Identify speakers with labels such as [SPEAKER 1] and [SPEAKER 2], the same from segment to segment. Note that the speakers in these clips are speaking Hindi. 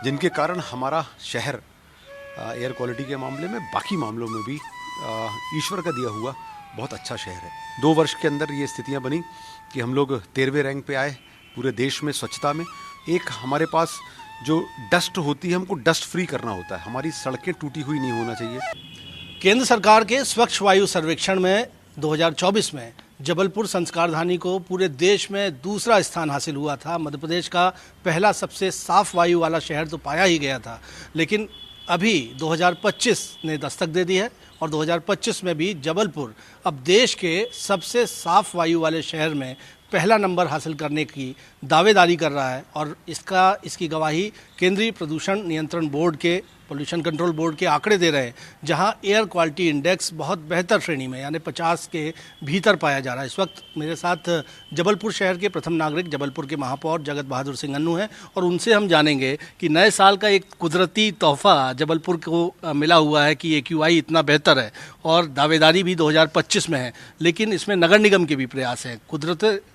[SPEAKER 1] जिनके कारण हमारा शहर एयर क्वालिटी के मामले में, बाकी मामलों में भी ईश्वर का दिया हुआ बहुत अच्छा शहर है। 2 वर्ष के अंदर ये स्थितियां बनी कि हम लोग 13वें रैंक पे आए पूरे देश में स्वच्छता में। एक हमारे पास जो डस्ट होती है, हमको डस्ट फ्री करना होता है, हमारी सड़कें टूटी हुई नहीं होना चाहिए।
[SPEAKER 2] केंद्र सरकार के स्वच्छ वायु सर्वेक्षण में 2024 में जबलपुर संस्कारधानी को पूरे देश में दूसरा स्थान हासिल हुआ था। मध्य प्रदेश का पहला सबसे साफ वायु वाला शहर तो पाया ही गया था, लेकिन अभी 2025 ने दस्तक दे दी है और 2025 में भी जबलपुर अब देश के सबसे साफ वायु वाले शहर में पहला नंबर हासिल करने की दावेदारी कर रहा है। और इसकी गवाही केंद्रीय प्रदूषण नियंत्रण बोर्ड के, पोल्यूशन कंट्रोल बोर्ड के आंकड़े दे रहे हैं, जहां एयर क्वालिटी इंडेक्स बहुत बेहतर श्रेणी में यानी 50 के भीतर पाया जा रहा है। इस वक्त मेरे साथ जबलपुर शहर के प्रथम नागरिक, जबलपुर के महापौर जगत बहादुर सिंह अन्नू हैं और उनसे हम जानेंगे कि नए साल का एक कुदरती तोहफा जबलपुर को मिला हुआ है कि AQI इतना बेहतर है और दावेदारी भी 2025 में है, लेकिन इसमें नगर निगम के भी प्रयास हैं।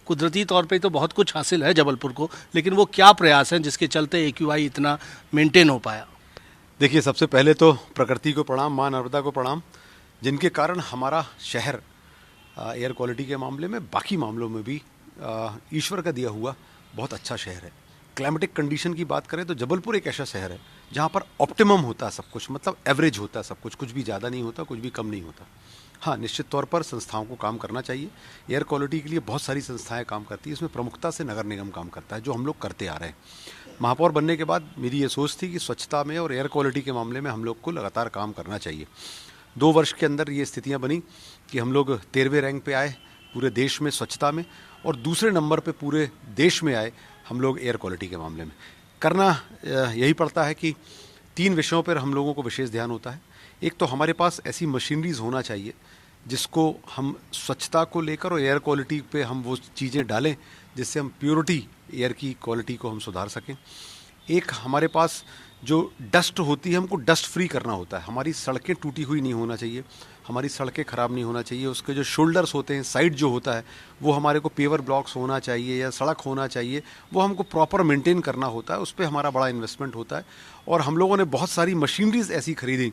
[SPEAKER 2] कुदरती तौर पे तो बहुत कुछ हासिल है जबलपुर को, लेकिन वो क्या प्रयास हैं जिसके चलते AQI इतना मेंटेन हो पाया?
[SPEAKER 1] देखिए, सबसे पहले तो प्रकृति को प्रणाम, माँ नर्मदा को प्रणाम, जिनके कारण हमारा शहर एयर क्वालिटी के मामले में, बाकी मामलों में भी ईश्वर का दिया हुआ बहुत अच्छा शहर है। क्लाइमेटिक कंडीशन की बात करें तो जबलपुर एक ऐसा शहर है जहाँ पर ऑप्टिमम होता है सब कुछ, मतलब एवरेज होता है सब कुछ, कुछ भी ज़्यादा नहीं होता, कुछ भी कम नहीं होता। हाँ, निश्चित तौर पर संस्थाओं को काम करना चाहिए। एयर क्वालिटी के लिए बहुत सारी संस्थाएं काम करती हैं, इसमें प्रमुखता से नगर निगम काम करता है, जो हम लोग करते आ रहे हैं। महापौर बनने के बाद मेरी ये सोच थी कि स्वच्छता में और एयर क्वालिटी के मामले में हम लोग को लगातार काम करना चाहिए। 2 वर्ष के अंदर ये स्थितियां बनी कि हम लोग 13वें रैंक पे आए पूरे देश में स्वच्छता में, और दूसरे नंबर पे पूरे देश में आए हम लोग एयर क्वालिटी के मामले में। करना यही पड़ता है कि 3 विषयों पर हम लोगों को विशेष ध्यान होता है। एक तो हमारे पास ऐसी मशीनरीज होना चाहिए जिसको हम स्वच्छता को लेकर और एयर क्वालिटी पे हम वो चीज़ें डालें जिससे हम प्योरिटी एयर की क्वालिटी को हम सुधार सकें। एक हमारे पास जो डस्ट होती है, हमको डस्ट फ्री करना होता है, हमारी सड़कें टूटी हुई नहीं होना चाहिए, हमारी सड़कें ख़राब नहीं होना चाहिए। उसके जो शोल्डर्स होते हैं, साइड जो होता है, वो हमारे को पेवर ब्लॉक्स होना चाहिए या सड़क होना चाहिए, वो हमको प्रॉपर मेंटेन करना होता है। उस पर हमारा बड़ा इन्वेस्टमेंट होता है। और हम लोगों ने बहुत सारी मशीनरीज ऐसी खरीदी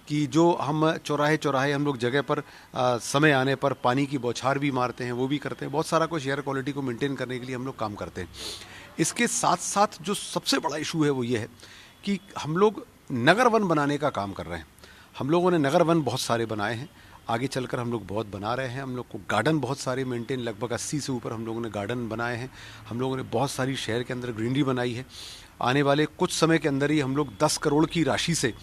[SPEAKER 1] कि जो हम चौराहे चौराहे हम लोग जगह पर समय आने पर पानी की बौछार भी मारते हैं, वो भी करते हैं। बहुत सारा कुछ एयर क्वालिटी को मेंटेन करने के लिए हम लोग काम करते हैं। इसके साथ साथ जो सबसे बड़ा इशू है वो ये है कि हम लोग नगर वन बनाने का काम कर रहे हैं। हम लोगों ने नगर वन बहुत सारे बनाए हैं, आगे चलकर हम लोग बहुत बना रहे हैं। हम लोग को गार्डन बहुत सारे मेंटेन, लगभग 80 से ऊपर हम लोगों ने गार्डन बनाए हैं। हम लोगों ने बहुत सारी शहर के अंदर ग्रीनरी बनाई है। आने वाले कुछ समय के अंदर ही हम लोग 10 करोड़ की राशि से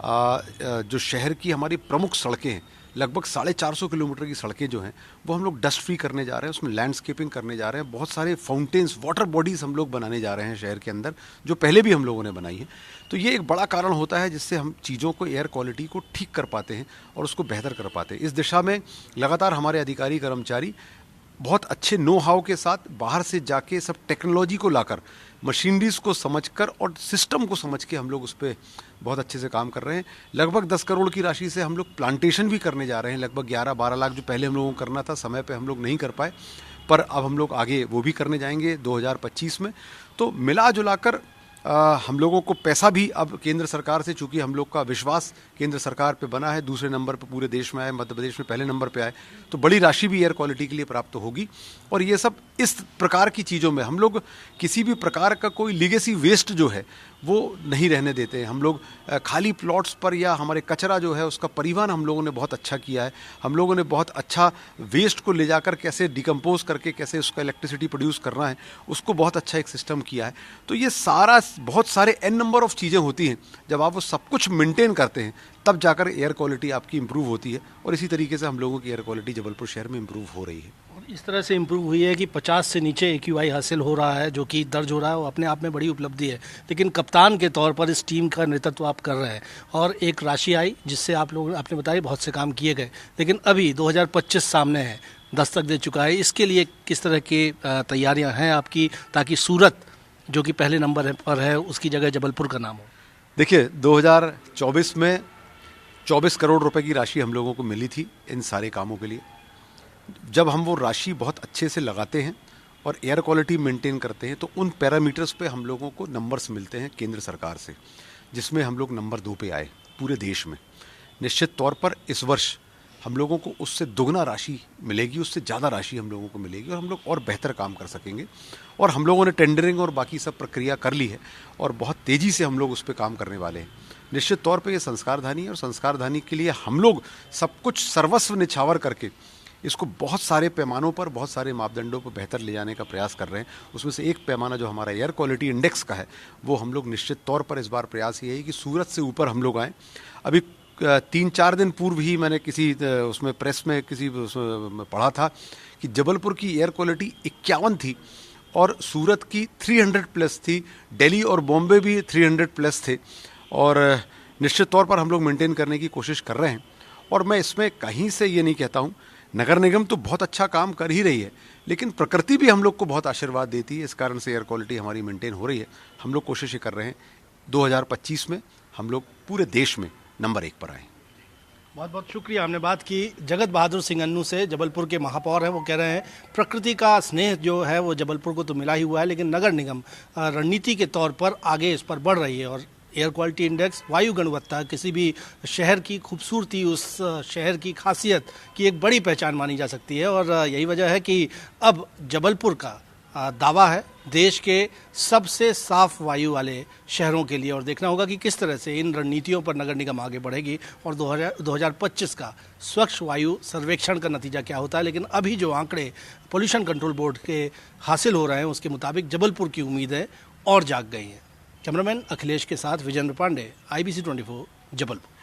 [SPEAKER 1] जो शहर की हमारी प्रमुख सड़कें हैं, लगभग 450 किलोमीटर की सड़कें जो हैं, वो हम लोग डस्ट फ्री करने जा रहे हैं। उसमें लैंडस्केपिंग करने जा रहे हैं। बहुत सारे फाउंटेन्स, वाटर बॉडीज़ हम लोग बनाने जा रहे हैं शहर के अंदर, जो पहले भी हम लोगों ने बनाई है। तो ये एक बड़ा कारण होता है जिससे हम चीज़ों को, एयर क्वालिटी को ठीक कर पाते हैं और उसको बेहतर कर पाते हैं। इस दिशा में लगातार हमारे अधिकारी कर्मचारी बहुत अच्छे नो हाउ के साथ बाहर से जाके सब टेक्नोलॉजी को लाकर, मशीनरीज को समझकर और सिस्टम को समझ के हम लोग उस पर बहुत अच्छे से काम कर रहे हैं। लगभग 10 करोड़ की राशि से हम लोग प्लांटेशन भी करने जा रहे हैं। लगभग 11-12 लाख जो पहले हम लोगों को करना था, समय पे हम लोग नहीं कर पाए, पर अब हम लोग आगे वो भी करने जाएंगे 2025 में। तो मिला जुलाकर हम लोगों को पैसा भी अब केंद्र सरकार से, चूंकि हम लोग का विश्वास केंद्र सरकार पे बना है, दूसरे नंबर पे पूरे देश में आए, मध्य प्रदेश में पहले नंबर पे आए, तो बड़ी राशि भी एयर क्वालिटी के लिए प्राप्त होगी। और ये सब इस प्रकार की चीज़ों में हम लोग किसी भी प्रकार का कोई लीगेसी वेस्ट जो है वो नहीं रहने देते हैं। हम लोग खाली प्लॉट्स पर या हमारे कचरा जो है उसका परिवहन हम लोगों ने बहुत अच्छा किया है। हम लोगों ने बहुत अच्छा वेस्ट को ले जाकर कैसे डिकम्पोज करके कैसे उसका इलेक्ट्रिसिटी प्रोड्यूस करना है, उसको बहुत अच्छा एक सिस्टम किया है। तो ये सारा, बहुत सारे n नंबर ऑफ चीज़ें होती हैं, जब आप वो सब कुछ मेंटेन करते हैं तब जाकर एयर क्वालिटी आपकी इम्प्रूव होती है। और इसी तरीके से हम लोगों की एयर क्वालिटी जबलपुर शहर में इम्प्रूव हो रही है।
[SPEAKER 2] इस तरह से इम्प्रूव हुई है कि 50 से नीचे AQI हासिल हो रहा है, जो कि दर्ज हो रहा है, वो अपने आप में बड़ी उपलब्धि है। लेकिन कप्तान के तौर पर इस टीम का नेतृत्व आप कर रहे हैं और एक राशि आई जिससे आप लोग, आपने बताया, बहुत से काम किए गए। लेकिन अभी 2025 सामने है, दस्तक दे चुका है। इसके लिए किस तरह की तैयारियां हैं आपकी, ताकि सूरत जो कि पहले नंबर पर है उसकी जगह जबलपुर का नाम हो?
[SPEAKER 1] देखिए, 2024 में 24 करोड़ रुपए की राशि हम लोगों को मिली थी इन सारे कामों के लिए। जब हम वो राशि बहुत अच्छे से लगाते हैं और एयर क्वालिटी मेंटेन करते हैं, तो उन पैरामीटर्स पे हम लोगों को नंबर्स मिलते हैं केंद्र सरकार से, जिसमें हम लोग नंबर 2 पे आए पूरे देश में। निश्चित तौर पर इस वर्ष हम लोगों को उससे दुगना राशि मिलेगी, उससे ज़्यादा राशि हम लोगों को मिलेगी और हम लोग और बेहतर काम कर सकेंगे। और हम लोगों ने टेंडरिंग और बाकी सब प्रक्रिया कर ली है और बहुत तेज़ी से हम लोग उस पर काम करने वाले हैं। निश्चित तौर पे ये संस्कारधानी है और संस्कारधानी के लिए हम लोग सब कुछ सर्वस्व निछावर करके इसको बहुत सारे पैमानों पर, बहुत सारे मापदंडों पर बेहतर ले जाने का प्रयास कर रहे हैं। उसमें से एक पैमाना जो हमारा एयर क्वालिटी इंडेक्स का है, वो हम लोग निश्चित तौर पर इस बार प्रयास ये है कि सूरत से ऊपर हम लोग आएँ। अभी 3-4 दिन पूर्व ही मैंने किसी उसमें प्रेस में किसी उसमें पढ़ा था कि जबलपुर की एयर क्वालिटी 51 थी और सूरत की 300 प्लस थी, दिल्ली और बॉम्बे भी 300 प्लस थे। और निश्चित तौर पर हम लोग मेंटेन करने की कोशिश कर रहे हैं। और मैं इसमें कहीं से ये नहीं कहता हूँ, नगर निगम तो बहुत अच्छा काम कर ही रही है, लेकिन प्रकृति भी हम लोग को बहुत आशीर्वाद देती है। इस कारण से एयर क्वालिटी हमारी मेंटेन हो रही है। हम लोग कोशिश कर रहे हैं 2025 में हम लोग पूरे देश में नंबर 1 पर आए।
[SPEAKER 2] बहुत बहुत शुक्रिया। हमने बात की जगत बहादुर सिंह अन्नू से, जबलपुर के महापौर हैं। वो कह रहे हैं प्रकृति का स्नेह जो है वो जबलपुर को तो मिला ही हुआ है, लेकिन नगर निगम रणनीति के तौर पर आगे इस पर बढ़ रही है। और एयर क्वालिटी इंडेक्स, वायु गुणवत्ता किसी भी शहर की खूबसूरती, उस शहर की खासियत की एक बड़ी पहचान मानी जा सकती है। और यही वजह है कि अब जबलपुर का दावा है देश के सबसे साफ वायु वाले शहरों के लिए। और देखना होगा कि किस तरह से इन रणनीतियों पर नगर निगम आगे बढ़ेगी और 2025 का स्वच्छ वायु सर्वेक्षण का नतीजा क्या होता है। लेकिन अभी जो आंकड़े पोल्यूशन कंट्रोल बोर्ड के हासिल हो रहे हैं, उसके मुताबिक जबलपुर की उम्मीदें और जाग गई हैं। कैमरामैन अखिलेश के साथ विजेंद्र पांडे, IBC 24, जबलपुर।